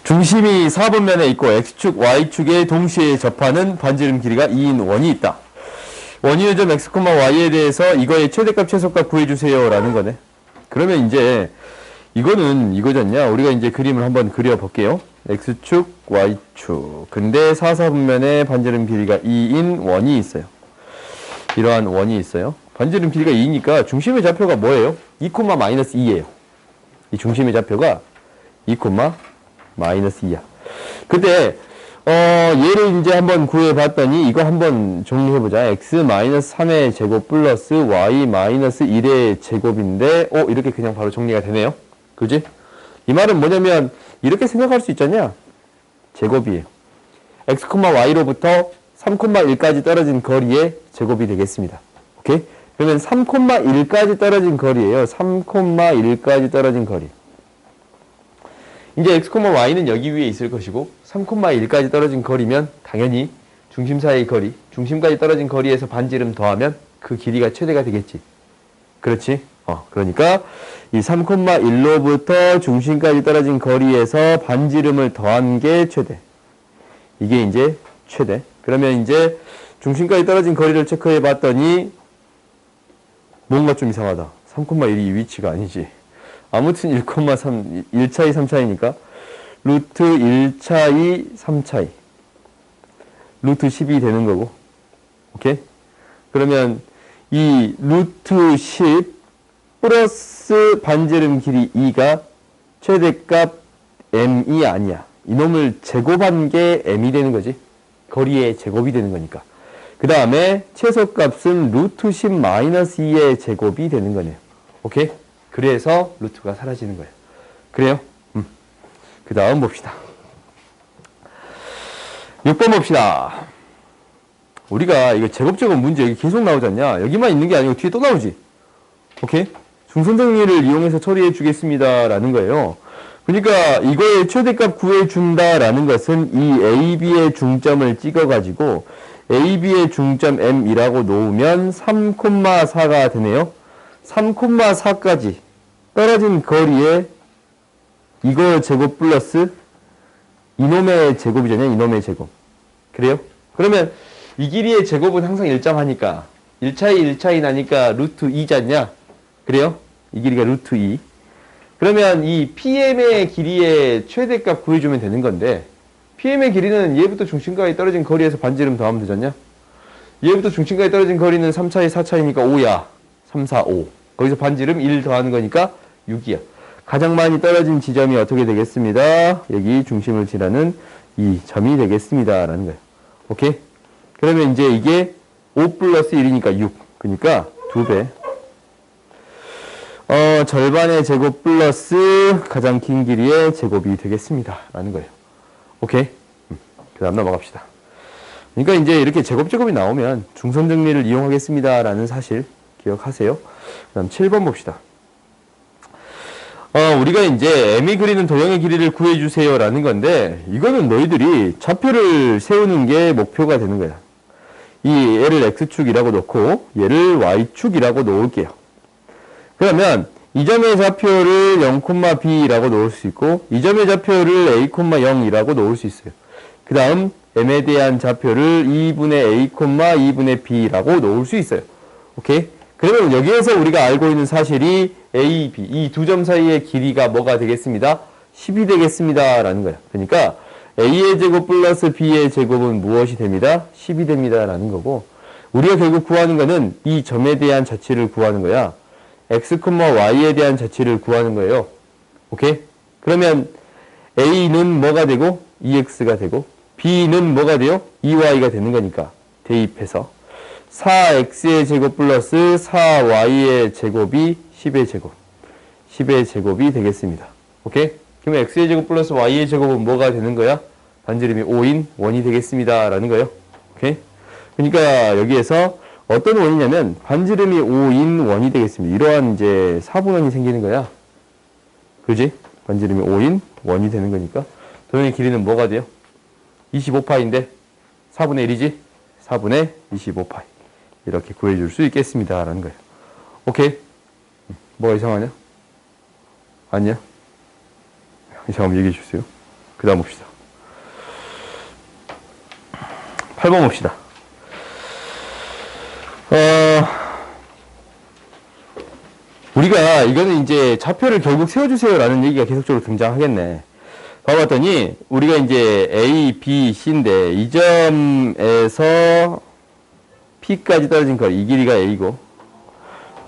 중심이 4분면에 있고 x축, y축에 동시에 접하는 반지름 길이가 2인 원이 있다. 원인의 점 x, y에 대해서 이거의 최대값, 최소값 구해주세요 라는 거네. 그러면 이제 이거는 이거잖냐. 우리가 이제 그림을 한번 그려볼게요. x축, y축. 근데 4, 4분면에 반지름 길이가 2인 원이 있어요. 이러한 원이 있어요. 반지름 길이가 2니까 중심의 좌표가 뭐예요? 2,-2예요. 이 중심의 좌표가 2,-2야. 근데 얘를 이제 한번 구해봤더니 이거 한번 정리해보자. x-3의 제곱 플러스 y-1의 제곱인데 이렇게 그냥 바로 정리가 되네요. 그지? 이 말은 뭐냐면 이렇게 생각할 수 있잖냐. 제곱이에요. x, y로부터 3,1까지 떨어진 거리의 제곱이 되겠습니다. 오케이? 그러면 3,1까지 떨어진 거리예요. 3,1까지 떨어진 거리. 이제 x, y는 여기 위에 있을 것이고 3,1까지 떨어진 거리면 당연히 중심 사이의 거리, 중심까지 떨어진 거리에서 반지름 더하면 그 길이가 최대가 되겠지. 그렇지? 그러니까 이 3,1로부터 중심까지 떨어진 거리에서 반지름을 더한 게 최대. 이게 이제 최대. 그러면 이제 중심까지 떨어진 거리를 체크해 봤더니 뭔가 좀 이상하다. 3,1이 이 위치가 아니지. 아무튼 1,3, 1차이 3차이니까 루트 1차이 3차이 루트 10이 되는 거고. 오케이? 그러면 이 루트 10 플러스 반지름 길이 2가 최대값 m이 아니야. 이놈을 제곱한 게 m이 되는 거지. 거리의 제곱이 되는 거니까. 그 다음에 최소값은 루트 10 마이너스 2의 제곱이 되는 거네요. 오케이? 그래서 루트가 사라지는 거예요. 그래요? 그 다음 봅시다. 6번 봅시다. 우리가 이거 제곱제곱 문제 여기 계속 나오지 않냐? 여기만 있는 게 아니고 뒤에 또 나오지? 오케이? 중선정리를 이용해서 처리해 주겠습니다 라는 거예요. 그러니까 이거의 최대값 구해준다라는 것은 이 AB의 중점을 찍어가지고 AB의 중점 M이라고 놓으면 3,4가 되네요. 3,4까지 떨어진 거리에 이거 제곱 플러스 이놈의 제곱이잖아요. 이놈의 제곱. 그래요? 그러면 이 길이의 제곱은 항상 일정하니까 1차이 나니까 루트 2잖냐? 그래요? 이 길이가 루트 2. 그러면 이 PM의 길이의 최대값 구해주면 되는 건데 PM의 길이는 얘부터 중심까지 떨어진 거리에서 반지름 더하면 되잖냐? 얘부터 중심까지 떨어진 거리는 3차이 4차이니까 5야. 3, 4, 5. 거기서 반지름 1 더하는 거니까 6이야. 가장 많이 떨어진 지점이 어떻게 되겠습니다? 여기 중심을 지나는 이 점이 되겠습니다. 라는 거예요. 오케이? 그러면 이제 이게 5 플러스 1이니까 6. 그러니까 2배. 절반의 제곱 플러스 가장 긴 길이의 제곱이 되겠습니다. 라는 거예요. 오케이? 그 다음 넘어갑시다. 그러니까 이제 이렇게 제곱제곱이 나오면 중선 정리를 이용하겠습니다. 라는 사실 기억하세요. 그 다음 7번 봅시다. 우리가 이제 M이 그리는 도형의 길이를 구해주세요. 라는 건데 이거는 너희들이 좌표를 세우는 게 목표가 되는 거야. 이 얘를 X축이라고 놓고 얘를 Y축이라고 놓을게요. 그러면 이 점의 좌표를 0,B라고 놓을 수 있고 이 점의 좌표를 A,0이라고 놓을 수 있어요. 그 다음 M에 대한 좌표를 2분의 A, 2분의 B라고 놓을 수 있어요. 오케이? 그러면 여기에서 우리가 알고 있는 사실이 A, B 이 두 점 사이의 길이가 뭐가 되겠습니다? 10이 되겠습니다. 라는 거야. 그러니까 A의 제곱 플러스 B의 제곱은 무엇이 됩니다? 10이 됩니다. 라는 거고 우리가 결국 구하는 거는 이 점에 대한 자치를 구하는 거야. x, y에 대한 자치를 구하는 거예요. 오케이? 그러면 a는 뭐가 되고 2x가 되고 b는 뭐가 돼요? 2y가 되는 거니까 대입해서 4x의 제곱 플러스 4y의 제곱이 10의 제곱 10의 제곱이 되겠습니다. 오케이? 그러면 x의 제곱 플러스 y의 제곱은 뭐가 되는 거야? 반지름이 5인 원이 되겠습니다. 라는 거예요. 오케이? 그러니까 여기에서 어떤 원이냐면 반지름이 5인 원이 되겠습니다. 이러한 이제 사분원이 생기는 거야. 그지? 반지름이 5인 원이 되는 거니까 도형의 길이는 뭐가 돼요? 25파인데 4분의 1이지? 4분의 25파이. 이렇게 구해줄 수 있겠습니다. 라는 거예요. 오케이? 뭐가 이상하냐? 아니야? 이상하면 얘기해 주세요. 그 다음 봅시다. 8번 봅시다. 우리가 이거는 이제 좌표를 결국 세워주세요라는 얘기가 계속적으로 등장하겠네. 봐봤더니 우리가 이제 A, B, C인데 이 점에서 P까지 떨어진 거리 이 길이가 A고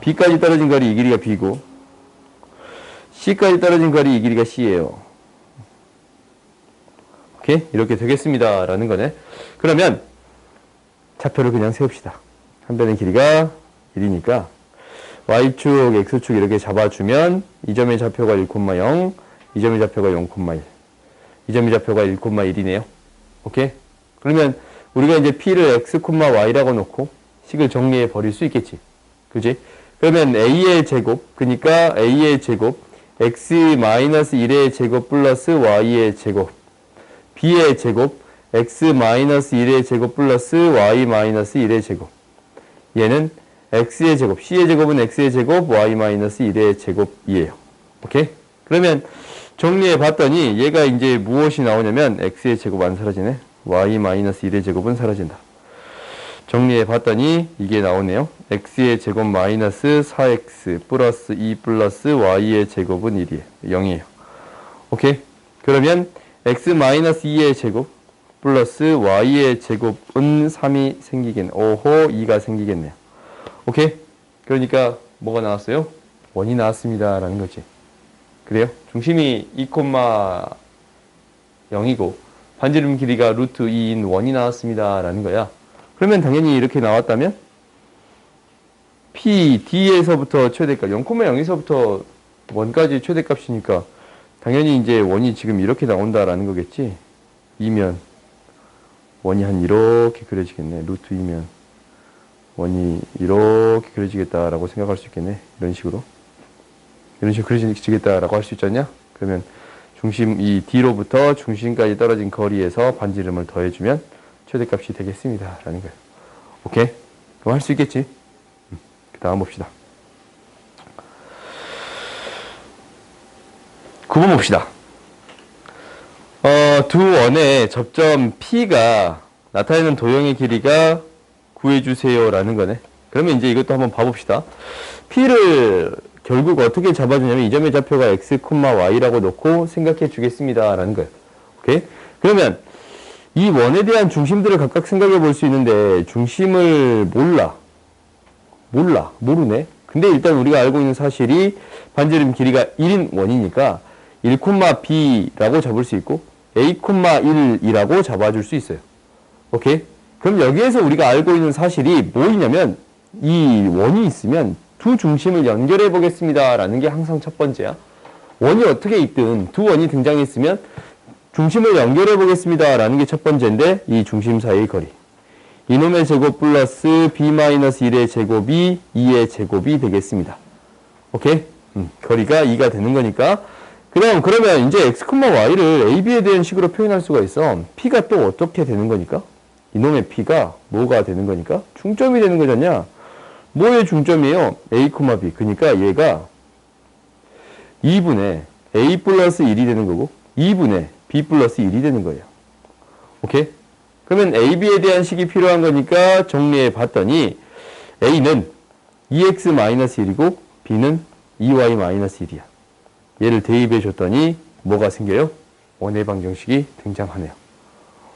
B까지 떨어진 거리 이 길이가 B고 C까지 떨어진 거리 이 길이가 C예요. 오케이? 이렇게 되겠습니다. 라는 거네. 그러면 좌표를 그냥 세웁시다. 한 변의 길이가 1이니까 Y축, X축 이렇게 잡아주면 이 점의 좌표가 1,0, 이 점의 좌표가 0,1. 이 점의 좌표가 1,1이네요. 오케이? 그러면 우리가 이제 P를 X, Y라고 놓고 식을 정리해 버릴 수 있겠지. 그지? 그러면 A의 제곱, 그러니까 A의 제곱, X-1의 제곱 플러스 Y의 제곱, B의 제곱, X-1의 제곱 플러스 Y-1의 제곱. 얘는 X의 제곱, C의 제곱은 X의 제곱, Y-1의 제곱이에요. 오케이? 그러면 정리해 봤더니 얘가 이제 무엇이 나오냐면 X의 제곱 안 사라지네. Y-1의 제곱은 사라진다. 정리해 봤더니 이게 나오네요. X의 제곱 마이너스 4X 플러스 2 플러스 Y의 제곱은 1이에요. 0이에요. 오케이? 그러면 X-2의 제곱 플러스 Y의 제곱은 3이 생기겠네. 오호, 2가 생기겠네요. 오케이? 그러니까 뭐가 나왔어요? 1이 나왔습니다. 라는 거지. 그래요? 중심이 2,0이고 반지름 길이가 루트 2인 1이 나왔습니다. 라는 거야. 그러면 당연히 이렇게 나왔다면 P, D에서부터 최대값 0,0에서부터 1까지 최대값이니까 당연히 이제 1이 지금 이렇게 나온다라는 거겠지. 2면 1이 한 이렇게 그려지겠네. 루트 2면 1이 이렇게 그려지겠다라고 생각할 수 있겠네. 이런 식으로 그려지겠다라고 할 수 있지 않냐? 그러면 중심 이 D로부터 중심까지 떨어진 거리에서 반지름을 더해주면 최대값이 되겠습니다. 라는 거예요. 오케이? 그럼 할 수 있겠지? 그 다음 봅시다. 9번 봅시다. 두 원의 접점 P가 나타내는 도형의 길이가 구해주세요. 라는 거네. 그러면 이제 이것도 한번 봐봅시다. P를 결국 어떻게 잡아주냐면 이 점의 좌표가 X, Y라고 놓고 생각해 주겠습니다. 라는 거예요. 오케이? 그러면 이 원에 대한 중심들을 각각 생각해 볼 수 있는데 중심을 모르네. 근데 일단 우리가 알고 있는 사실이 반지름 길이가 1인 원이니까 1,B라고 잡을 수 있고 A,1이라고 잡아줄 수 있어요. 오케이? 그럼 여기에서 우리가 알고 있는 사실이 뭐냐면 이 원이 있으면 두 중심을 연결해 보겠습니다. 라는 게 항상 첫 번째야. 원이 어떻게 있든 두 원이 등장했으면 중심을 연결해 보겠습니다. 라는 게 첫 번째인데 이 중심 사이의 거리. 이놈의 제곱 플러스 B-1의 제곱이 2의 제곱이 되겠습니다. 오케이? 거리가 2가 되는 거니까. 그러면 이제 X, Y를 A, B에 대한 식으로 표현할 수가 있어. P가 또 어떻게 되는 거니까? 이놈의 P가 뭐가 되는 거니까? 중점이 되는 거잖냐? 뭐의 중점이에요? A, B. 그러니까 얘가 2분의 A 플러스 1이 되는 거고 2분의 B 플러스 1이 되는 거예요. 오케이? 그러면 A, B에 대한 식이 필요한 거니까 정리해 봤더니 A는 2x-1이고 B는 2y-1이야. 얘를 대입해 줬더니 뭐가 생겨요? 원의 방정식이 등장하네요.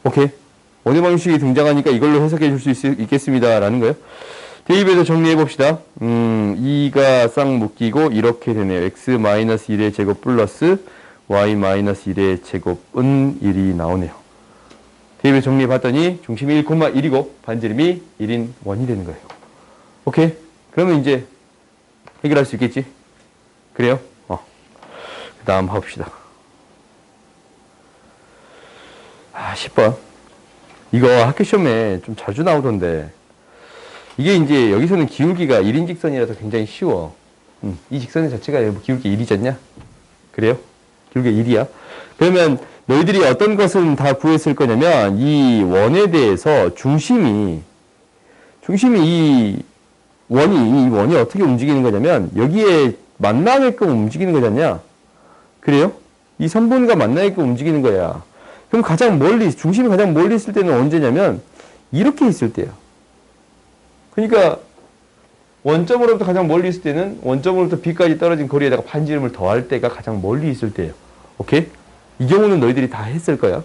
오케이? 원의 방정식이 등장하니까 이걸로 해석해 줄 수 있겠습니다. 라는 거예요. 대입해서 정리해 봅시다. 2가 싹 묶이고 이렇게 되네요. x-1의 제곱 플러스 y-1의 제곱은 1이 나오네요. 대입해서 정리해 봤더니 중심이 1,1이고 반지름이 1인 1이 되는 거예요. 오케이? 그러면 이제 해결할 수 있겠지? 그래요? 그 다음 봅시다. 10번. 이거 학교 시험에 좀 자주 나오던데 이게 이제 여기서는 기울기가 1인 직선이라서 굉장히 쉬워. 이 직선 자체가 기울기 1이잖냐? 그래요? 기울기 1이야. 그러면 너희들이 어떤 것은 다 구했을 거냐면 이 원에 대해서 중심이 이 원이 어떻게 움직이는 거냐면 여기에 만나게끔 움직이는 거잖냐? 그래요? 이 선분과 만나게끔 움직이는 거야. 그럼 중심이 가장 멀리 있을 때는 언제냐면 이렇게 있을 때야. 그러니까 원점으로부터 가장 멀리 있을 때는 원점으로부터 B까지 떨어진 거리에다가 반지름을 더할 때가 가장 멀리 있을 때예요. 오케이? 이 경우는 너희들이 다 했을 거야.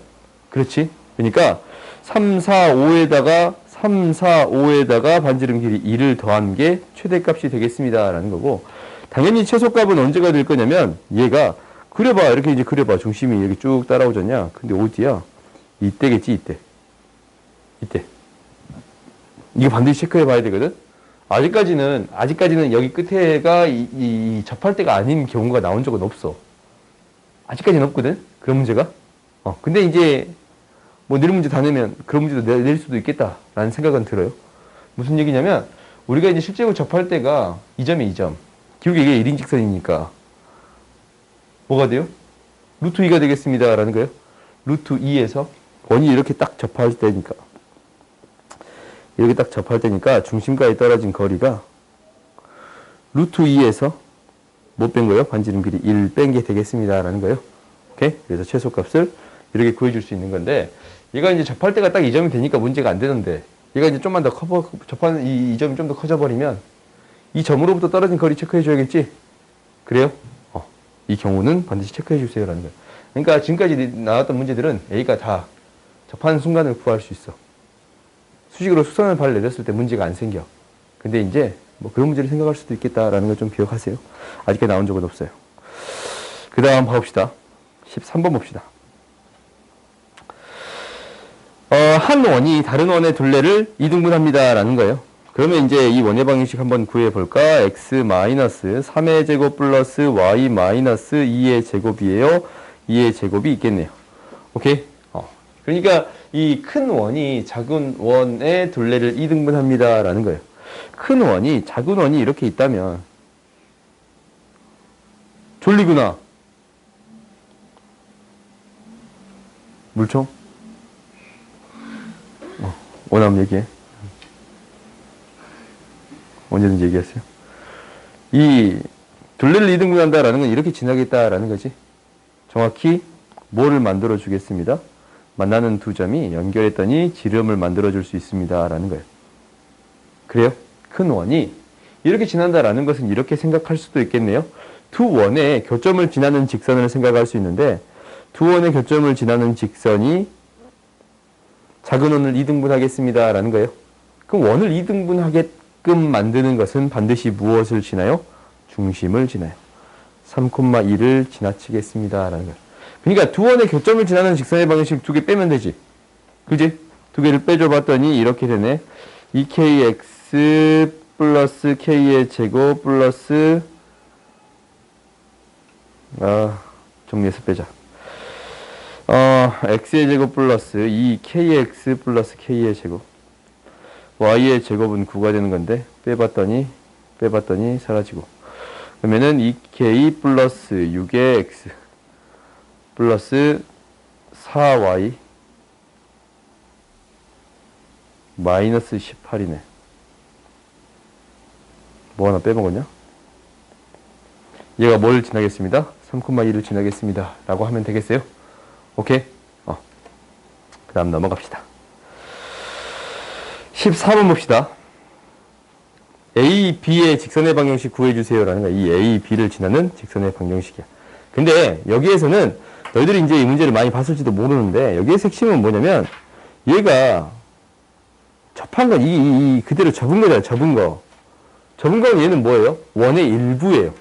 그렇지? 그러니까 3, 4, 5에다가 반지름 길이 2를 더한 게 최대값이 되겠습니다. 라는 거고, 당연히 최소값은 언제가 될 거냐면 얘가 그려봐. 이렇게 이제 그려봐. 중심이 이렇게 쭉 따라오잖냐. 근데 어디야? 이때겠지, 이때. 이거 반드시 체크해 봐야 되거든? 아직까지는 여기 끝에가 접할 때가 아닌 경우가 나온 적은 없어. 아직까지는 없거든? 그런 문제가? 근데 이제, 뭐, 내일 문제 다 내면 그런 문제도 낼 수도 있겠다라는 생각은 들어요. 무슨 얘기냐면, 우리가 이제 실제로 접할 때가 2점이 2점. 기울기 이게 1인 직선이니까. 뭐가 돼요? 루트 2가 되겠습니다. 라는 거예요. 루트 2에서 원이 이렇게 딱 접할 때니까. 중심까지 떨어진 거리가 루트 2에서 못 뺀 거예요? 반지름 길이 1 뺀 게 되겠습니다. 라는 거예요. 오케이? 그래서 최소값을 이렇게 구해줄 수 있는 건데, 얘가 이제 접할 때가 딱 2점이 되니까 문제가 안 되는데, 얘가 이제 좀만 더 접하는 이 점이 좀 더 커져버리면, 이 점으로부터 떨어진 거리 체크해줘야겠지? 그래요? 이 경우는 반드시 체크해주세요. 라는 거예요. 그러니까 지금까지 나왔던 문제들은 A가 다 접하는 순간을 구할 수 있어. 수직으로 수선을 발을 내렸을 때 문제가 안 생겨. 근데 이제 뭐 그런 문제를 생각할 수도 있겠다라는 걸 좀 기억하세요. 아직까지 나온 적은 없어요. 그 다음 봐봅시다. 13번 봅시다. 한 원이 다른 원의 둘레를 이등분합니다. 라는 거예요. 그러면 이제 이 원의 방정식 한번 구해볼까? x-3의 제곱 플러스 y-2의 제곱이에요. 2의 제곱이 있겠네요. 오케이? 그러니까 이 큰 원이 작은 원의 둘레를 이등분합니다. 라는 거예요. 큰 원이 작은 원이 이렇게 있다면 졸리구나. 물총? 원하면 얘기해. 언제든지 얘기하세요. 이 둘레를 이등분한다라는 건 이렇게 지나겠다라는 거지. 정확히 뭐를 만들어 주겠습니다. 만나는 두 점이 연결했더니 지름을 만들어 줄 수 있습니다. 라는 거예요. 그래요? 큰 원이 이렇게 지난다라는 것은 이렇게 생각할 수도 있겠네요. 두 원의 교점을 지나는 직선을 생각할 수 있는데, 두 원의 교점을 지나는 직선이 작은 원을 이등분하겠습니다. 라는 거예요. 그럼 원을 이등분하게끔 만드는 것은 반드시 무엇을 지나요? 중심을 지나요. 3,2를 지나치겠습니다. 라는 거예요. 그러니까 두 원의 교점을 지나는 직선의 방정식 두 개 빼면 되지. 그지? 두 개를 빼줘 봤더니 이렇게 되네. 2kx 플러스 k의 제곱 플러스 정리해서 빼자. x의 제곱 플러스 2kx 플러스 k의 제곱, y의 제곱은 9가 되는 건데 빼봤더니 사라지고, 그러면은 2k 플러스 6의 x 플러스 4y 마이너스 18이네. 뭐 하나 빼먹었냐? 얘가 뭘 지나겠습니다? 3,2를 지나겠습니다. 라고 하면 되겠어요? 오케이? 그 다음 넘어갑시다. 14번 봅시다. A, B의 직선의 방정식 구해주세요. 라는 거야. 이 A, B를 지나는 직선의 방정식이야. 근데 여기에서는 너희들이 이제 이 문제를 많이 봤을지도 모르는데, 여기에서 핵심은 뭐냐면, 얘가 접한 건 이 그대로 접은 거잖아. 접은 거. 접은 건 얘는 뭐예요? 원의 일부예요.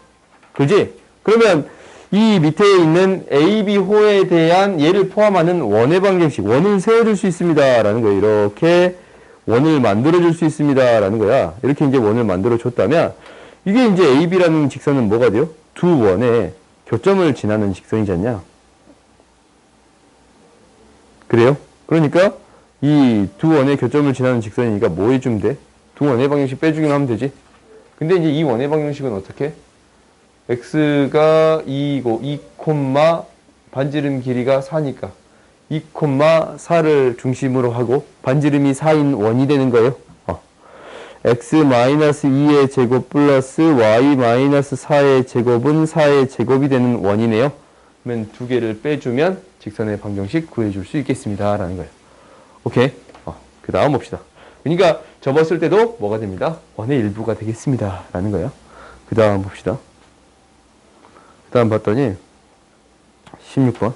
그지? 그러면 이 밑에 있는 A, B 호에 대한 얘를 포함하는 원의 방정식, 원을 세워줄 수 있습니다. 라는 거예요. 이렇게 원을 만들어줄 수 있습니다. 라는 거야. 이렇게 이제 원을 만들어줬다면, 이게 이제 A, B라는 직선은 뭐가 돼요? 두 원의 교점을 지나는 직선이지 않냐? 그래요? 그러니까 이 두 원의 교점을 지나는 직선이니까 뭐 해주면 돼? 두 원의 방정식 빼주기만 하면 되지. 근데 이제 이 원의 방정식은 어떻게? x가 2이고 2, 반지름 길이가 4니까 2, 4를 중심으로 하고 반지름이 4인 원이 되는 거예요. x-2의 제곱 플러스 y-4의 제곱은 4의 제곱이 되는 원이네요. 그러면 두 개를 빼주면 직선의 방정식 구해줄 수 있겠습니다. 라는 거예요. 오케이. 그 다음 봅시다. 그러니까 접었을 때도 뭐가 됩니다? 원의 일부가 되겠습니다. 라는 거예요. 그 다음 봅시다. 그 다음 봤더니 16번.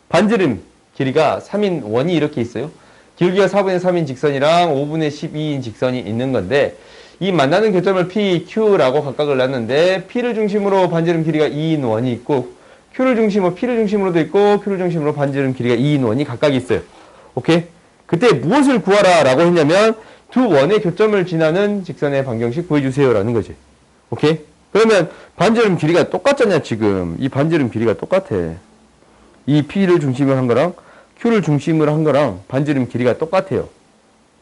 반지름 길이가 3인 원이 이렇게 있어요. 길기가 4분의 3인 직선이랑 5분의 12인 직선이 있는 건데 이 만나는 교점을 P, Q라고 각각을 놨는데 P를 중심으로 반지름 길이가 2인 원이 있고 P를 중심으로도 있고 Q를 중심으로 반지름 길이가 2인 원이 각각 있어요. 오케이? 그때 무엇을 구하라 라고 했냐면 두 원의 교점을 지나는 직선의 방정식 구해주세요 라는 거지. 오케이? 그러면 반지름 길이가 똑같잖냐 지금. 이 반지름 길이가 똑같아. 이 P를 중심으로 한 거랑 Q를 중심으로 한 거랑 반지름 길이가 똑같아요.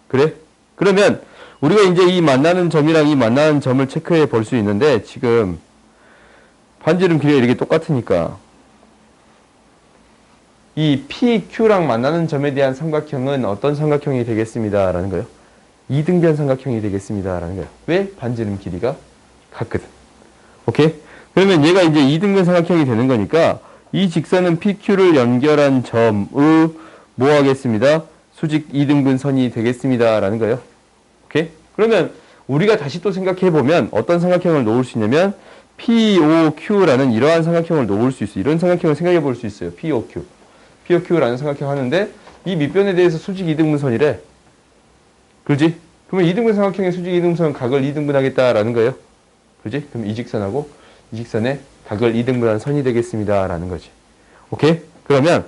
그래? 그러면 우리가 이제 이 만나는 점이랑 이 만나는 점을 체크해 볼 수 있는데 지금 반지름 길이가 이렇게 똑같으니까 이 PQ랑 만나는 점에 대한 삼각형은 어떤 삼각형이 되겠습니다. 라는 거예요. 이등변 삼각형이 되겠습니다. 라는 거예요. 왜? 반지름 길이가 같거든. 오케이? 그러면 얘가 이제 이등변 삼각형이 되는 거니까 이 직선은 PQ를 연결한 점의 뭐 하겠습니다? 수직 이등분 선이 되겠습니다. 라는 거예요. 오케이? 그러면 우리가 다시 또 생각해 보면 어떤 삼각형을 놓을 수 있냐면 POQ라는 이러한 삼각형을 놓을 수 있어요. 이런 삼각형을 생각해 볼 수 있어요. POQ. POQ라는 삼각형 하는데 이 밑변에 대해서 수직 이등분선이래. 그렇지? 그러면 이등분 삼각형의 수직 이등분선 각을 2등분 하겠다라는 거예요. 그렇지? 그럼 이 직선하고 이 직선의 각을 2등분한 선이 되겠습니다. 라는 거지. 오케이? 그러면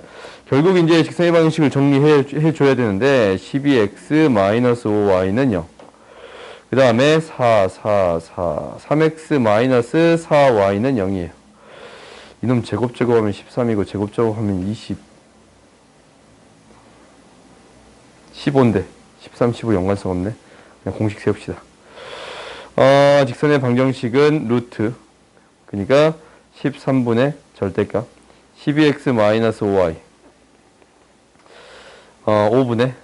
결국 이제 직선의 방식을 정리해 줘야 되는데 12x-5y는 0. 그 다음에 3x-4y는 0이에요. 이놈 제곱하면 13이고 제곱하면 20. 15인데 13, 15 연관성 없네. 그냥 공식 세웁시다. 직선의 방정식은 루트. 그러니까 13분의 절대값 12x-5y 5분의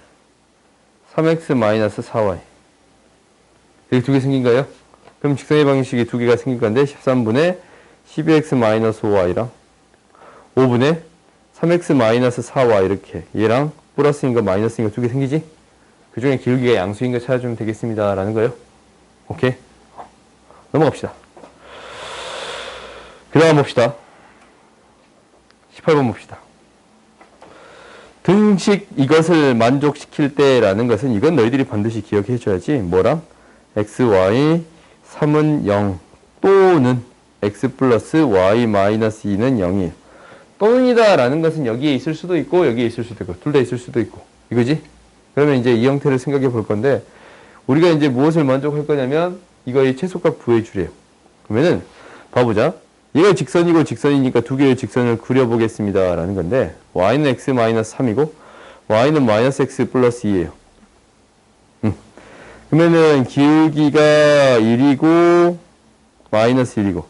3x-4y 여기 두 개 생긴 거예요? 그럼 직선의 방정식이 두 개가 생긴 건데 13분의 12x-5y랑 5분의 3x-4y 이렇게 얘랑 플러스인 거 마이너스인 거 두 개 생기지? 그 중에 기울기가 양수인 거 찾아주면 되겠습니다. 라는 거예요. 오케이? 넘어갑시다. 그 다음 봅시다. 18번 봅시다. 등식 이것을 만족시킬 때라는 것은 이건 너희들이 반드시 기억해 줘야지. 뭐랑? x, y, 3은 0 또는 x 플러스 y 마이너스 2는 0이에요. 또는이다 라는 것은 여기에 있을 수도 있고 여기에 있을 수도 있고 둘 다 있을 수도 있고 이거지? 그러면 이제 이 형태를 생각해 볼 건데 우리가 이제 무엇을 만족할 거냐면 이거의 최소값 구해 주래요. 그러면은 봐보자. 얘가 직선이고 직선이니까 두 개의 직선을 그려보겠습니다. 라는 건데 y는 x-3이고 y는 마이너스 x 플러스 2예요. 그러면은 기울기가 1이고 마이너스 1이고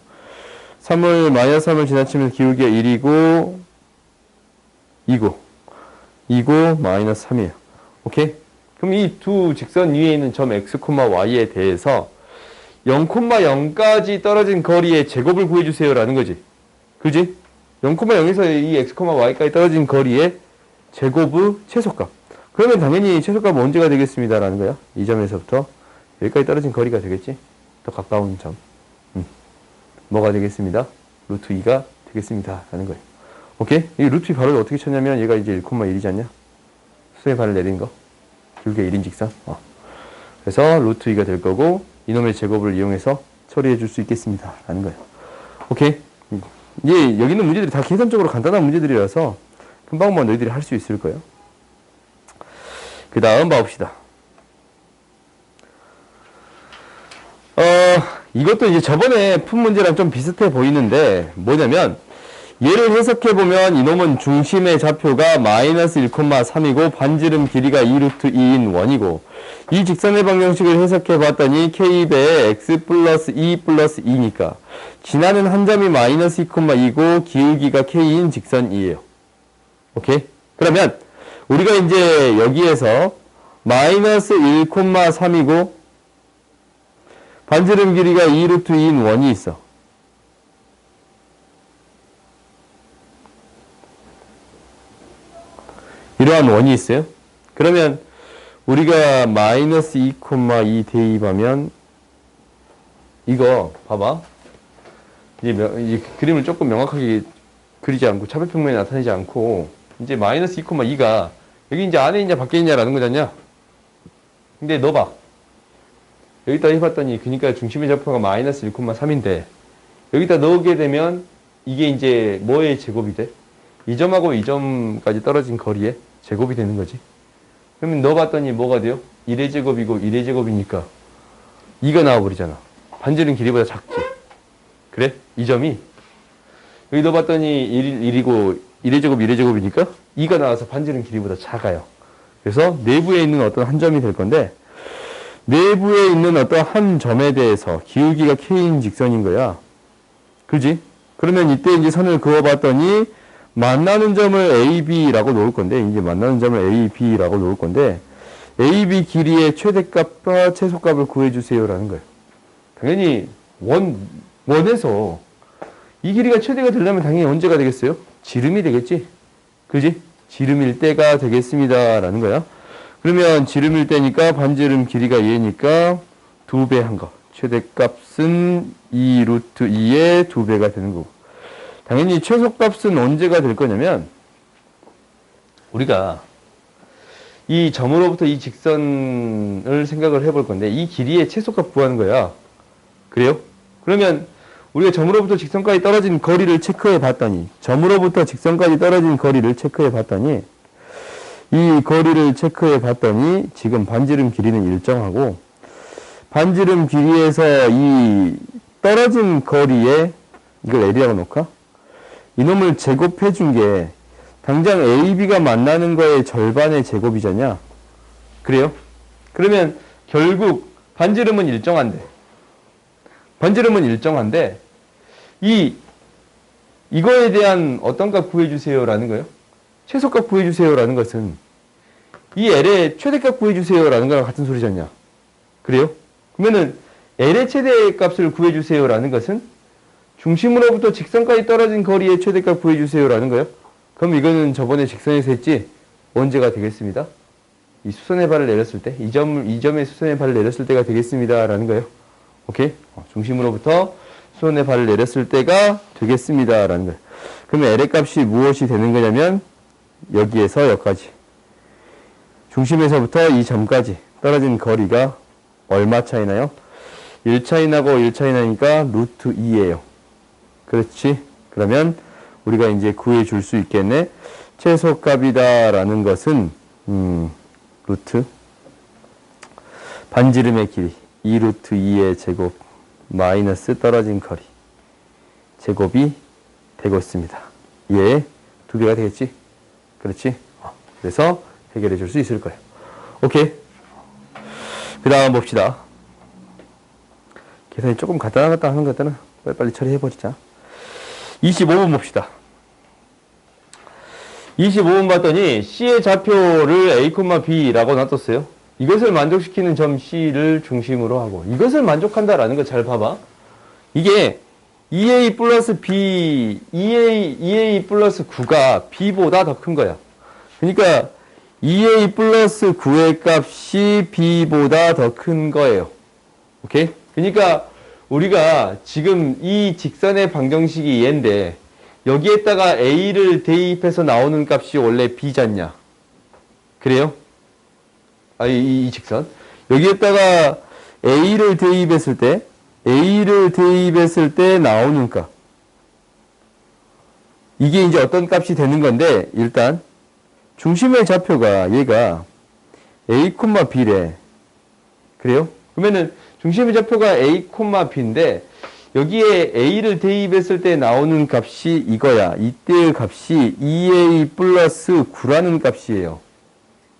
마이너스 3을 지나치면 기울기가 1이고 2고 마이너스 3이에요. 오케이? 그럼 이 두 직선 위에 있는 점 x, y에 대해서 0,0까지 떨어진 거리의 제곱을 구해주세요. 라는 거지. 그지? 0,0에서 이 x, y까지 떨어진 거리의 제곱의 최소값. 그러면 당연히 최소값은 언제가 되겠습니다. 라는 거야. 이 점에서부터 여기까지 떨어진 거리가 되겠지? 더 가까운 점. 뭐가 되겠습니다? 루트 2가 되겠습니다. 라는 거예요. 오케이? 이 루트 2 바로 어떻게 쳤냐면 얘가 이제 1,1이지 않냐? 수의 발을 내린 거. 길게 1인 직선. 그래서 루트 2가 될 거고 이놈의 제곱을 이용해서 처리해 줄 수 있겠습니다. 라는 거예요. 오케이? 예, 여기 있는 문제들이 다 계산적으로 간단한 문제들이라서 금방만 너희들이 할 수 있을 거예요. 그 다음 봐봅시다. 이것도 이제 저번에 푼 문제랑 좀 비슷해 보이는데 뭐냐면 얘를 해석해보면 이놈은 중심의 좌표가 마이너스 1,3이고 반지름 길이가 2루트 2인 원이고 이 직선의 방정식을 해석해봤더니 k배에 x 플러스 2 플러스 2니까 지나는 한 점이 마이너스 2,2고 기울기가 k인 직선이에요. 오케이? 그러면 우리가 이제 여기에서 마이너스 1,3이고 반지름 길이가 2루트 2인 원이 있어. 이러한 원이 있어요. 그러면 우리가 마이너스 2,2 대입하면 이거 봐봐. 이제 그림을 조금 명확하게 그리지 않고 차별평면에 나타내지 않고 이제 마이너스 2,2가 여기 이제 안에 있냐 밖에 있냐라는 거잖냐. 근데 너 봐. 여기다 해봤더니 그러니까 중심의 좌표가 마이너스 1,3인데 여기다 넣게 되면 이게 이제 뭐의 제곱이 돼? 이 점하고 이 점까지 떨어진 거리에 제곱이 되는 거지. 그러면 넣어봤더니 뭐가 돼요? 1의 제곱이고 1의 제곱이니까 2가 나와버리잖아. 반지름 길이보다 작지. 그래? 이 점이 여기 넣어봤더니 1이고 1의 제곱 1의 제곱이니까 2가 나와서 반지름 길이보다 작아요. 그래서 내부에 있는 어떤 한 점이 될 건데 내부에 있는 어떤 한 점에 대해서 기울기가 k인 직선인 거야. 그지? 그러면 이때 이제 선을 그어봤더니 만나는 점을 AB라고 놓을 건데, 이제 만나는 점을 AB라고 놓을 건데, AB 길이의 최대값과 최소값을 구해주세요라는 거예요. 당연히 원에서 이 길이가 최대가 되려면 당연히 언제가 되겠어요? 지름이 되겠지? 그지? 지름일 때가 되겠습니다라는 거야. 그러면 지름일 때니까 반지름 길이가 얘니까 2배 한 거. 최대값은 2 루트 2의 2배가 되는 거고. 당연히 최소값은 언제가 될 거냐면 우리가 이 점으로부터 이 직선을 생각을 해볼 건데 이 길이의 최소값 구하는 거야. 그래요? 그러면 우리가 점으로부터 직선까지 떨어진 거리를 체크해 봤더니 점으로부터 직선까지 떨어진 거리를 체크해 봤더니 이 거리를 체크해 봤더니 지금 반지름 길이는 일정하고 반지름 길이에서 이 떨어진 거리에 이걸 L이라고 놓을까? 이놈을 제곱해 준 게 당장 AB가 만나는 거의 절반의 제곱이잖냐? 그래요? 그러면 결국 반지름은 일정한데 이거에 대한 어떤 값 구해주세요라는 거예요? 최소값 구해주세요라는 것은 이 L의 최대값 구해주세요라는 거랑 같은 소리잖냐? 그래요? 그러면은 L의 최대값을 구해주세요라는 것은 중심으로부터 직선까지 떨어진 거리의 최대값 구해주세요라는 거예요. 그럼 이거는 저번에 직선에서 했지? 언제가 되겠습니다? 이 수선의 발을 내렸을 때, 이 점의 수선의 발을 내렸을 때가 되겠습니다라는 거예요. 오케이? 중심으로부터 수선의 발을 내렸을 때가 되겠습니다라는 거예요. 그러면 L의 값이 무엇이 되는 거냐면 여기에서 여기까지. 중심에서부터 이 점까지 떨어진 거리가 얼마 차이나요? 1 차이 나고 1 차이 나니까 루트 2예요. 그렇지? 그러면 우리가 이제 구해 줄 수 있겠네. 최소값이다라는 것은 루트 반지름의 길이 2 루트 2의 제곱 마이너스 떨어진 거리 제곱이 되고 있습니다. 얘 2배가 되겠지? 그렇지? 그래서 해결해 줄 수 있을 거예요. 오케이. 그 다음 봅시다. 계산이 조금 간단하다 하는 것들은 빨리 처리해버리자. 25번 봅시다. 25번 봤더니 C의 좌표를 A, B라고 놔뒀어요. 이것을 만족시키는 점 C를 중심으로 하고 이것을 만족한다라는 거 잘 봐봐. 이게 EA 플러스 B, EA 플러스 9가 B보다 더 큰 거야. 그러니까 EA 플러스 9의 값이 B보다 더 큰 거예요. 오케이? 그러니까 우리가 지금 이 직선의 방정식이 얘인데 여기에다가 A를 대입해서 나오는 값이 원래 B잖냐? 그래요? 이 직선. 여기에다가 A를 대입했을 때 나오는 값. 이게 이제 어떤 값이 되는 건데 일단 중심의 좌표가 얘가 A, B래. 그래요? 그러면은 중심의 좌표가 A, B인데 여기에 A를 대입했을 때 나오는 값이 이거야. 이때의 값이 2A 플러스 9라는 값이에요.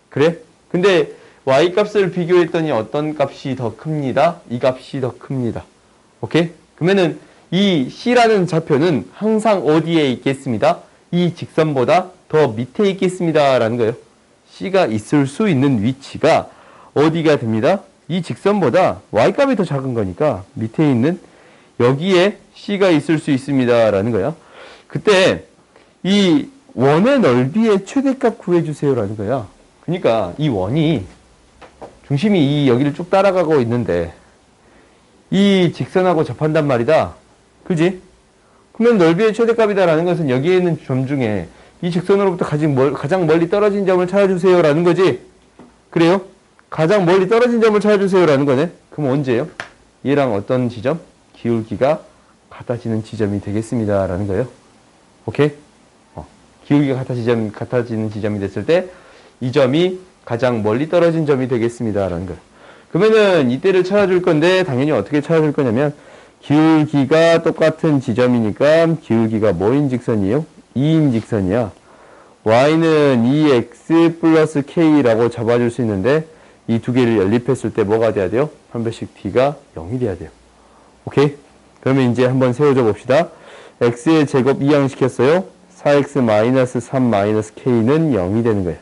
그래? 근데 Y값을 비교했더니 어떤 값이 더 큽니다? 이 값이 더 큽니다. 오케이? 그러면은 이 C라는 좌표는 항상 어디에 있겠습니다? 이 직선보다 더 밑에 있겠습니다. 라는 거예요. C가 있을 수 있는 위치가 어디가 됩니다? 이 직선보다 Y값이 더 작은 거니까 밑에 있는 여기에 C가 있을 수 있습니다. 라는 거야. 그때 이 원의 넓이의 최대값 구해주세요라는 거야. 그러니까 이 원이 중심이 이 여기를 쭉 따라가고 있는데 이 직선하고 접한단 말이다. 그지? 그러면 넓이의 최대값이다라는 것은 여기에 있는 점 중에 이 직선으로부터 가장 멀리 떨어진 점을 찾아주세요라는 거지. 그래요? 가장 멀리 떨어진 점을 찾아주세요라는 거네. 그럼 언제요? 얘랑 어떤 지점? 기울기가 같아지는 지점이 되겠습니다라는 거예요. 오케이? 기울기가 같아지는 지점이 됐을 때 이 점이 가장 멀리 떨어진 점이 되겠습니다라는 거예요. 그러면은 이때를 찾아줄 건데 당연히 어떻게 찾아줄 거냐면 기울기가 똑같은 지점이니까 기울기가 뭐인 직선이에요? 2인 직선이야. y는 2x 플러스 k라고 잡아줄 수 있는데 이 두 개를 연립했을 때 뭐가 돼야 돼요? 판별식 t가 0이 돼야 돼요. 오케이? 그러면 이제 한번 세워줘 봅시다. x의 제곱 이항시켰어요. 4x 마이너스 3 마이너스 k는 0이 되는 거예요.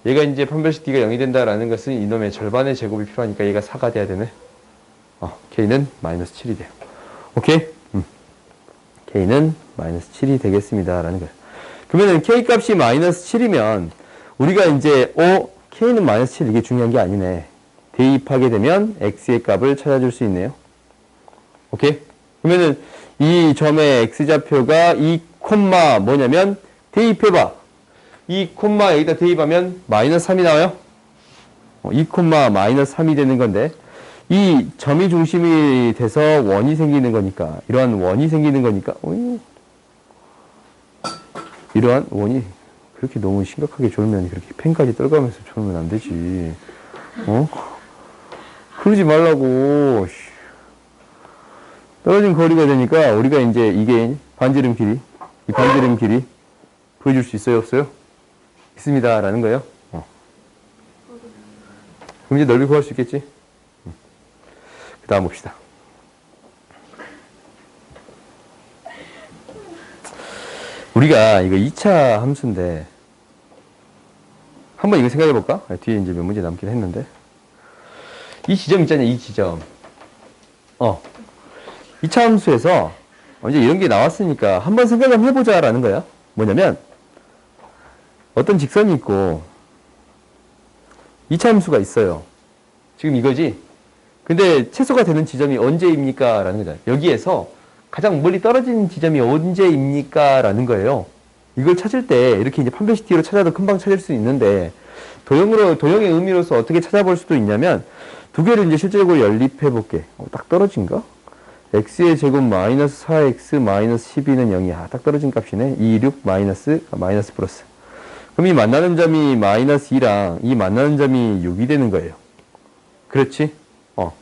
얘가 이제 판별식 t가 0이 된다라는 것은 이놈의 절반의 제곱이 필요하니까 얘가 4가 돼야 되네. k는 마이너스 7이 돼요. 오케이? k는 마이너스 7이 되겠습니다. 라는 거예요. 그러면은 k 값이 마이너스 7이면 우리가 이제 k는 마이너스 7 이게 중요한 게 아니네. 대입하게 되면 x의 값을 찾아줄 수 있네요. 오케이? 그러면은 이 점의 x좌표가 2 콤마 뭐냐면 대입해봐. 2 콤마 여기다 대입하면 마이너스 3이 나와요. 2 콤마 마이너스 3이 되는 건데 이 점이 중심이 돼서 원이 생기는 거니까 이러한 원이 생기는 거니까 이러한 원이 그렇게 너무 심각하게 졸면 그렇게 펜까지 떨가면서 졸면 안 되지. 그러지 말라고. 떨어진 거리가 되니까 우리가 이제 이게 반지름 길이, 이 반지름 길이 보여줄 수 있어요, 없어요? 있습니다. 라는 거예요. 그럼 이제 넓이 구할 수 있겠지? 그 다음 봅시다. 우리가 이거 2차 함수인데 한번 이거 생각해 볼까? 뒤에 이제 몇 문제 남긴 했는데 이 지점 있잖아요. 이 지점 2차 함수에서 이제 이런 게 나왔으니까 한번 생각 한번 해보자 라는 거야. 뭐냐면 어떤 직선이 있고 2차 함수가 있어요. 지금 이거지? 근데 최소가 되는 지점이 언제입니까? 라는 거잖아요. 여기에서 가장 멀리 떨어진 지점이 언제입니까? 라는 거예요. 이걸 찾을 때 이렇게 이제 판별식 t로 찾아도 금방 찾을 수 있는데 도형의 의미로서 어떻게 찾아볼 수도 있냐면 두 개를 이제 실제적으로 연립해 볼게. 딱 떨어진가? x의 제곱 마이너스 4x 마이너스 12는 0이야. 딱 떨어진 값이네. 2, 6 마이너스 플러스. 그럼 이 만나는 점이 마이너스 2랑 이 만나는 점이 6이 되는 거예요. 그렇지?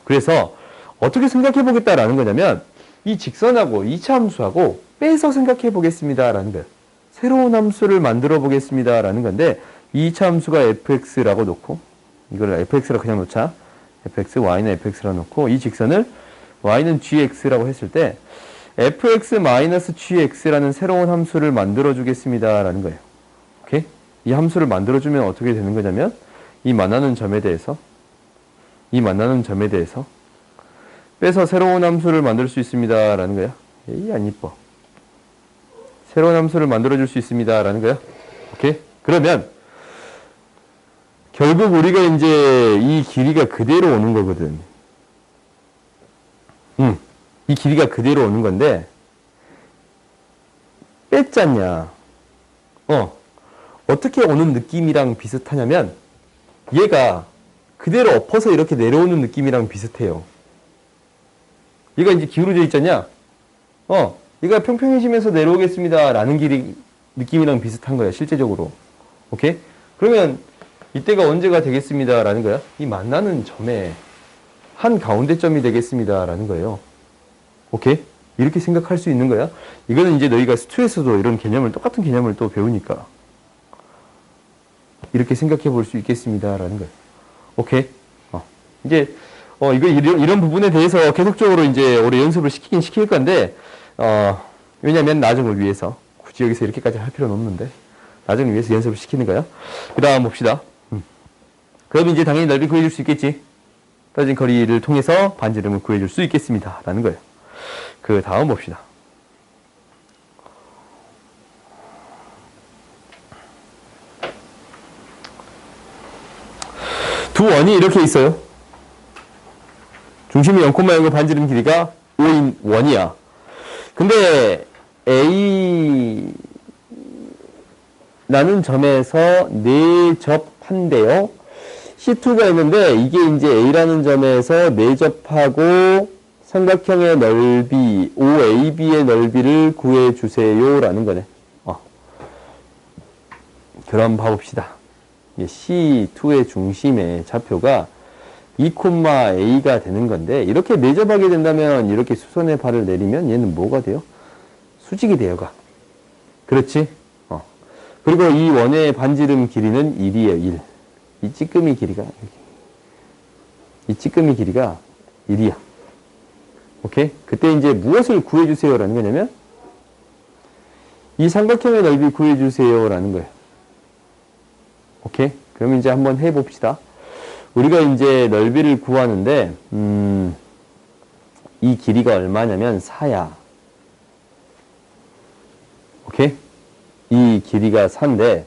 그래서 어떻게 생각해 보겠다라는 거냐면 이 직선하고 2차 함수하고 빼서 생각해 보겠습니다. 라는 거예요. 새로운 함수를 만들어 보겠습니다. 라는 건데 2차 함수가 fx라고 놓고 이걸 fx라고 그냥 놓자. fx, y는 fx라고 놓고 이 직선을 y는 gx라고 했을 때 fx-gx라는 새로운 함수를 만들어 주겠습니다. 라는 거예요. 오케이? 이 함수를 만들어 주면 어떻게 되는 거냐면 이 만나는 점에 대해서 빼서 새로운 함수를 만들 수 있습니다. 라는 거야. 에이, 안 이뻐. 새로운 함수를 만들어 줄 수 있습니다. 라는 거야. 오케이? 그러면 결국 우리가 이제 이 길이가 그대로 오는 거거든. 이 길이가 그대로 오는 건데 뺐잖냐. 어떻게 오는 느낌이랑 비슷하냐면 얘가 그대로 엎어서 이렇게 내려오는 느낌이랑 비슷해요. 얘가 이제 기울어져 있잖냐. 얘가 평평해지면서 내려오겠습니다. 라는 길이 느낌이랑 비슷한 거야. 실제적으로. 오케이? 그러면 이때가 언제가 되겠습니다. 라는 거야. 이 만나는 점의 한 가운데점이 되겠습니다. 라는 거예요. 오케이? 이렇게 생각할 수 있는 거야. 이거는 이제 너희가 수투에서도 이런 개념을, 똑같은 개념을 또 배우니까. 이렇게 생각해 볼 수 있겠습니다. 라는 거예요. 오케이? 이제, 이런 부분에 대해서 계속적으로 이제 올해 연습을 시키긴 시킬 건데, 왜냐면 나중을 위해서, 굳이 여기서 이렇게까지 할 필요는 없는데, 나중을 위해서 연습을 시키는 거야. 그 다음 봅시다. 그럼 이제 당연히 넓이 구해줄 수 있겠지. 떨어진 거리를 통해서 반지름을 구해줄 수 있겠습니다. 라는 거예요. 그 다음 봅시다. 두 원이 이렇게 있어요. 중심이 0,0의 반지름 길이가 5인 원이야. 근데 A 라는 점에서 내접한대요. C2가 있는데 이게 이제 A라는 점에서 내접하고 삼각형의 넓이 OAB의 넓이를 구해 주세요라는 거네. 그럼 봐봅시다. C2의 중심의 좌표가 2,A가 되는 건데 이렇게 내접하게 된다면 이렇게 수선의 발을 내리면 얘는 뭐가 돼요? 수직이 되어가. 그렇지? 그리고 이 원의 반지름 길이는 1이에요. 1. 이 찌끄미 길이가 1이야. 오케이? 그때 이제 무엇을 구해주세요라는 거냐면 이 삼각형의 넓이 구해주세요라는 거예요. 오케이? 그럼 이제 한번 해봅시다. 우리가 이제 넓이를 구하는데 이 길이가 얼마냐면 4야. 오케이? 이 길이가 4인데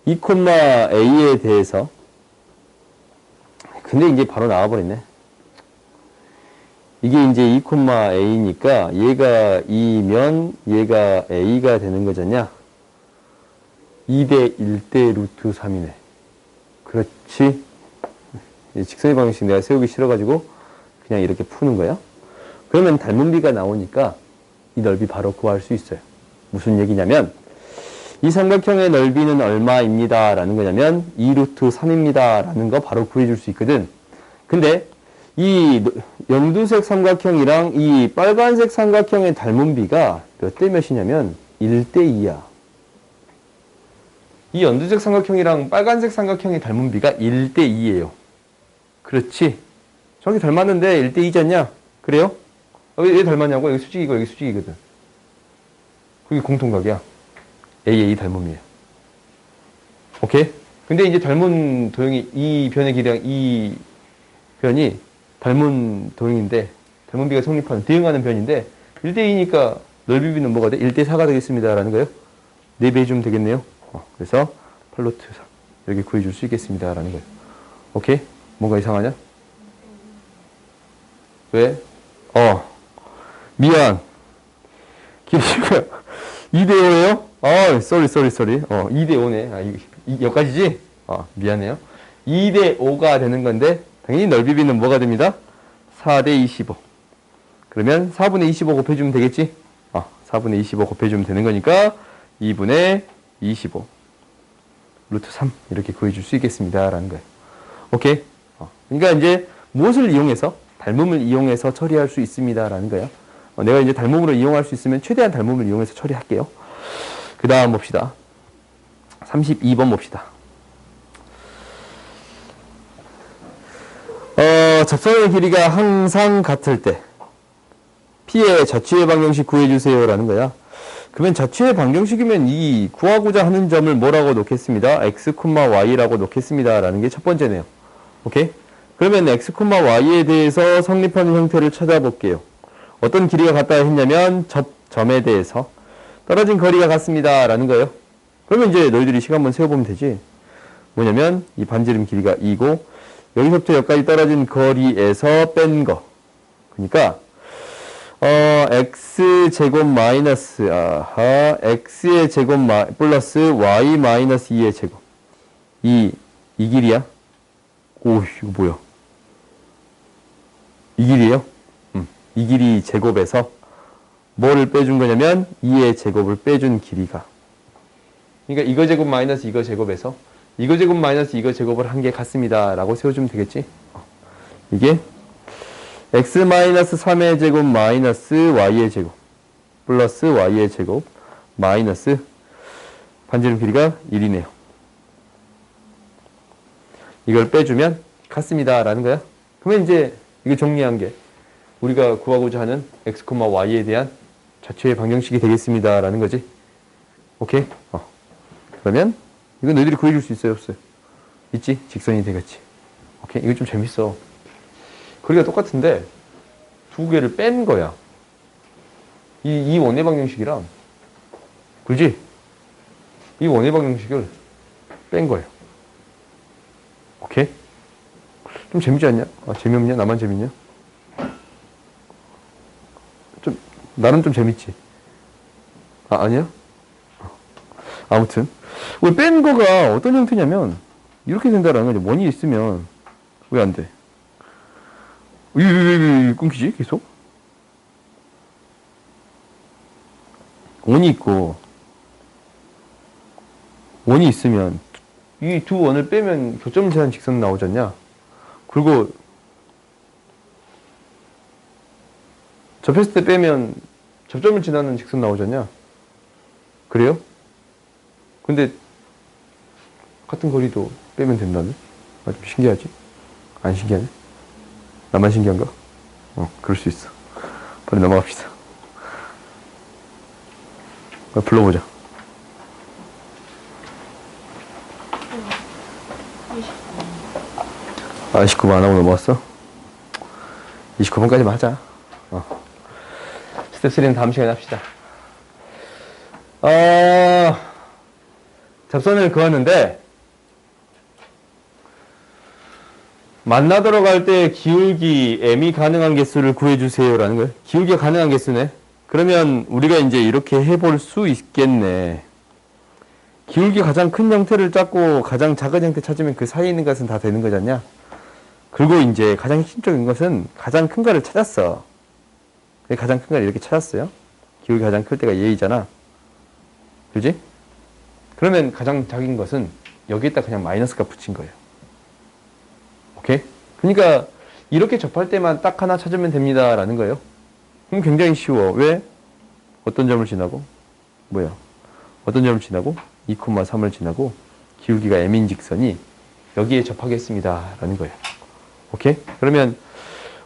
2,A에 대해서 근데 이제 바로 나와버렸네. 이게 이제 2,A니까 얘가 2면 얘가 A가 되는 거잖냐? 2대 1대 루트 3이네. 그렇지? 직선의 방정식 내가 세우기 싫어가지고 그냥 이렇게 푸는 거야. 그러면 닮은 비가 나오니까 이 넓이 바로 구할 수 있어요. 무슨 얘기냐면 이 삼각형의 넓이는 얼마입니다 라는 거냐면 2루트 3입니다 라는 거 바로 구해줄 수 있거든. 근데 이 연두색 삼각형이랑 이 빨간색 삼각형의 닮은 비가 몇 대 몇이냐면 1대 2야. 이 연두색 삼각형이랑 빨간색 삼각형의 닮은 비가 1대 2예요. 그렇지? 저기 닮았는데 1대 2잖냐? 그래요? 왜 닮았냐고? 여기 수직이고 여기 수직이거든. 그게 공통각이야. A 닮음이에요. 오케이? 근데 이제 닮은 도형이 이 변의 길이랑 이 변이 닮은 도형인데 닮은 비가 성립하는 대응하는 변인데 1대 2니까 넓이 비는 뭐가 돼? 1대 4가 되겠습니다. 라는 거예요. 4배 해주면 되겠네요. 그래서 8루트 3 이렇게 구해줄 수 있겠습니다. 라는 거예요. 오케이? 뭔가 이상하냐? 왜? 미안. 길이가 2대 5예요? 쏘리. 2대 5네. 여기까지지? 미안해요. 2대 5가 되는 건데, 당연히 넓이 비는 뭐가 됩니다? 4대 25. 그러면 4분의 25 곱해주면 되겠지? 4분의 25 곱해주면 되는 거니까, 2분의 25. 루트 3. 이렇게 구해줄 수 있겠습니다. 라는 거예요. 오케이? 그러니까 이제 무엇을 이용해서? 닮음을 이용해서 처리할 수 있습니다. 라는 거예요. 내가 이제 닮음으로 이용할 수 있으면 최대한 닮음을 이용해서 처리할게요. 그 다음 봅시다. 32번 봅시다. 접선의 길이가 항상 같을 때 P의 자취의 방정식 구해주세요. 라는 거야. 그러면 자취의 방정식이면 이 구하고자 하는 점을 뭐라고 놓겠습니다. x, y라고 놓겠습니다. 라는 게 첫 번째네요. 오케이? 그러면 x, y에 대해서 성립하는 형태를 찾아볼게요. 어떤 길이가 같다 했냐면 점에 대해서 떨어진 거리가 같습니다. 라는 거예요. 그러면 이제 너희들이 시간 한번 세워보면 되지. 뭐냐면 이 반지름 길이가 2고 여기서부터 여기까지 떨어진 거리에서 뺀 거. 그러니까 x제곱 마이너스 x의 제곱 플러스 y 마이너스 2의 제곱. 이 길이야? 오, 이거 뭐야? 이 길이에요? 이 길이 제곱에서 뭐를 빼준 거냐면 2의 제곱을 빼준 길이가. 그러니까 이거 제곱 마이너스 이거 제곱에서 이거 제곱 마이너스 이거 제곱을 한 게 같습니다. 라고 세워주면 되겠지? 이게 x 마이너스 3의 제곱 마이너스 y의 제곱 플러스 y의 제곱 마이너스 반지름 길이가 1이네요. 이걸 빼주면 같습니다. 라는 거야. 그러면 이제 이거 정리한 게 우리가 구하고자 하는 x, y에 대한 자취의 방정식이 되겠습니다. 라는 거지. 오케이? 그러면 이거 너희들이 구해줄 수 있어요? 없어요? 있지? 직선이 되겠지. 오케이? 이거 좀 재밌어. 거리가 똑같은데 두 개를 뺀 거야. 이 원의 방정식이랑 그지? 이 원의 방정식을 뺀 거예요. 오케이? 좀 재밌지 않냐? 아, 재미없냐? 나만 재밌냐? 좀, 나는 좀 재밌지. 아, 아니야? 아무튼. 우리 뺀 거가 어떤 형태냐면, 이렇게 된다라는 거죠. 원이 있으면, 왜 안 돼? 왜 끊기지? 계속? 원이 있고, 원이 있으면, 이 두 원을 빼면 교점을 지나는 직선 나오지 않냐? 그리고, 접했을 때 빼면 접점을 지나는 직선 나오지 않냐? 그래요? 근데, 같은 거리도 빼면 된다네? 아, 좀 신기하지? 안 신기하네? 나만 신기한가? 그럴 수 있어. 빨리 넘어갑시다. 불러보자. 29번 안 하고 넘어왔어? 29번까지만 하자. 스텝 3는 다음 시간에 합시다. 접선을 그었는데, 만나도록 할 때 기울기 m이 가능한 개수를 구해주세요 라는 거예요. 기울기가 가능한 개수네. 그러면 우리가 이제 이렇게 해볼 수 있겠네. 기울기 가장 큰 형태를 찾고 가장 작은 형태 찾으면 그 사이에 있는 것은 다 되는 거잖냐. 그리고 이제 가장 핵심적인 것은 가장 큰 거를 찾았어. 가장 큰 거를 이렇게 찾았어요. 기울기 가장 클 때가 얘이잖아. 그지? 그러면 가장 작은 것은 여기에다 그냥 마이너스 값 붙인 거예요. 오케이? 그러니까 이렇게 접할 때만 딱 하나 찾으면 됩니다 라는 거예요. 그럼 굉장히 쉬워. 왜? 어떤 점을 지나고? 어떤 점을 지나고? 2,3을 지나고 기울기가 m인 직선이 여기에 접하겠습니다 라는 거예요. 오케이? 그러면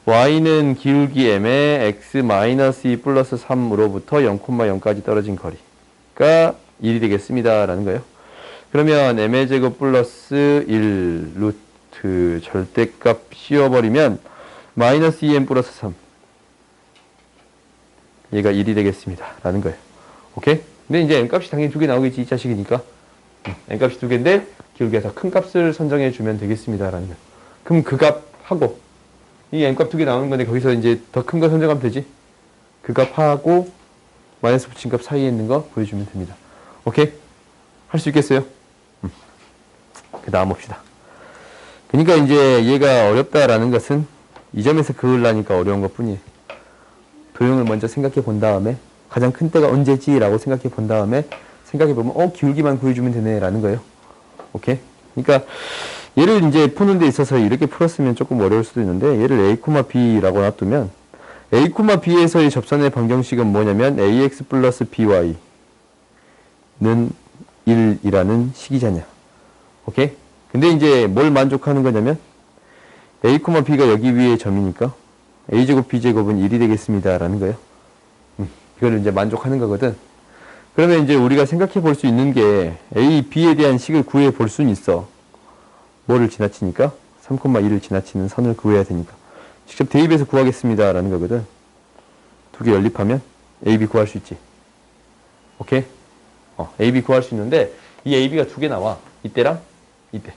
y는 기울기 m에 x-2 플러스 3으로부터 0,0까지 떨어진 거리가 1이 되겠습니다 라는 거예요. 그러면 m의 제곱 플러스 1 루트 절대값 씌워버리면 마이너스 2m 플러스 3 얘가 1이 되겠습니다 라는 거예요. 오케이? 근데 이제 n값이 당연히 2개 나오겠지, 이 자식이니까. n값이 2개인데 기울기가 더 큰 값을 선정해 주면 되겠습니다 라는 거예요. 그럼 그 값하고 이 n값 2개 나오는 건데 거기서 이제 더 큰 거 선정하면 되지. 그 값하고 마이너스 붙인 값 사이에 있는 거 보여주면 됩니다. 오케이? 할 수 있겠어요? 그 다음 봅시다. 그러니까 이제 얘가 어렵다라는 것은 이 점에서 그으려니까 어려운 것 뿐이에요. 도형을 먼저 생각해 본 다음에 가장 큰 때가 언제지? 라고 생각해 본 다음에 생각해 보면 기울기만 구해주면 되네 라는 거예요. 오케이? 그러니까 얘를 이제 푸는 데 있어서 이렇게 풀었으면 조금 어려울 수도 있는데 얘를 a, b라고 놔두면 a, b에서의 접선의 방정식은 뭐냐면 ax 플러스 by는 1이라는 식이잖냐. 오케이? 근데 이제 뭘 만족하는 거냐면 a, b가 여기 위에 점이니까 a제곱 b제곱은 1이 되겠습니다 라는 거예요. 이걸 이제 만족하는 거거든. 그러면 이제 우리가 생각해 볼 수 있는 게 a, b에 대한 식을 구해 볼 수는 있어. 뭐를 지나치니까? 3,2를 지나치는 선을 구해야 되니까. 직접 대입해서 구하겠습니다 라는 거거든. 두 개 연립하면 a, b 구할 수 있지. 오케이? a, b 구할 수 있는데 이 a, b가 2개 나와. 이때랑 이때.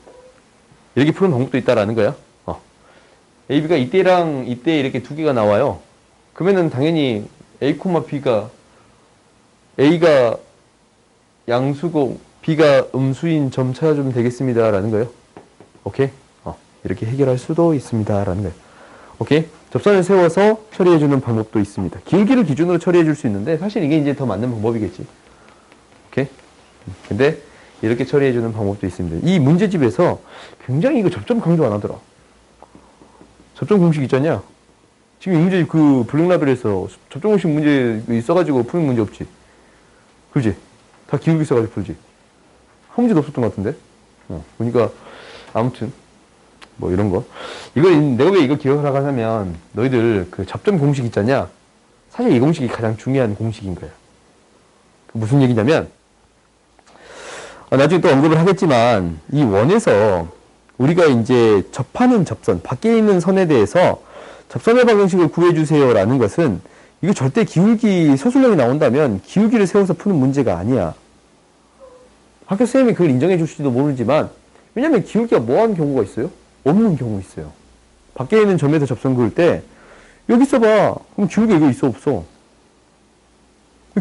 이렇게 푸는 방법도 있다라는 거야. a, b가 이때랑 이때 이렇게 2개가 나와요. 그러면은 당연히 a, b가 a가 양수고 b가 음수인 점 찾아주면 되겠습니다 라는 거예요. 오케이? 이렇게 해결할 수도 있습니다 라는 거예요. 오케이? 접선을 세워서 처리해주는 방법도 있습니다. 기울기를 기준으로 처리해줄 수 있는데 사실 이게 이제 더 맞는 방법이겠지. 오케이? 근데 이렇게 처리해주는 방법도 있습니다. 이 문제집에서 굉장히 이거 접점 강조 안 하더라. 접점 공식 있잖냐? 지금 이 문제 그 블랙라벨에서 접점 공식 문제 있어가지고 푸는 문제 없지. 그지? 다 기울기 있어가지고 풀지. 한 문제도 없었던 것 같은데? 그러니까 아무튼 뭐 이런 거. 이걸 내가 왜 이거 기억을 하냐면 너희들 그 접점 공식 있잖냐? 사실 이 공식이 가장 중요한 공식인 거야. 무슨 얘기냐면 나중에 또 언급을 하겠지만 이 원에서 우리가 이제 접하는 접선, 밖에 있는 선에 대해서 접선의 방정식을 구해주세요 라는 것은 이거 절대 기울기 서술형이 나온다면 기울기를 세워서 푸는 문제가 아니야. 학교 선생님이 그걸 인정해 줄지도 모르지만 왜냐면 기울기가 뭐하는 경우가 있어요? 없는 경우 있어요. 밖에 있는 점에서 접선 그을 때 여기 써봐. 그럼 기울기가 이거 있어 없어?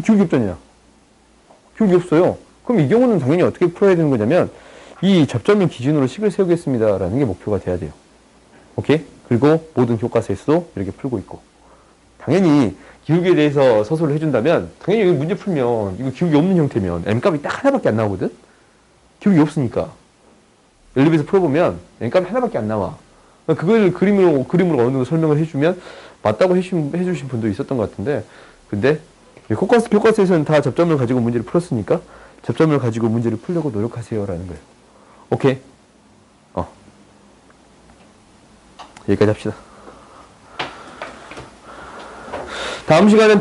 기울기 없잖냐. 기울기 없어요. 그럼 이 경우는 당연히 어떻게 풀어야 되는 거냐면 이 접점을 기준으로 식을 세우겠습니다 라는 게 목표가 돼야 돼요. 오케이? 그리고 모든 교과서에서도 이렇게 풀고 있고, 당연히 기울기에 대해서 서술을 해준다면 당연히 여기 문제 풀면 이거 기울기 없는 형태면 M값이 딱 하나밖에 안 나오거든? 기울기 없으니까 연립에서 풀어보면 M값이 하나밖에 안 나와. 그걸 그림으로 어느 정도 설명을 해주면 맞다고 해주신 분도 있었던 것 같은데, 근데 교과서에서는 다 접점을 가지고 문제를 풀었으니까 접점을 가지고 문제를 풀려고 노력하세요 라는 거예요. 오케이? 여기까지 합시다. 다음 시간엔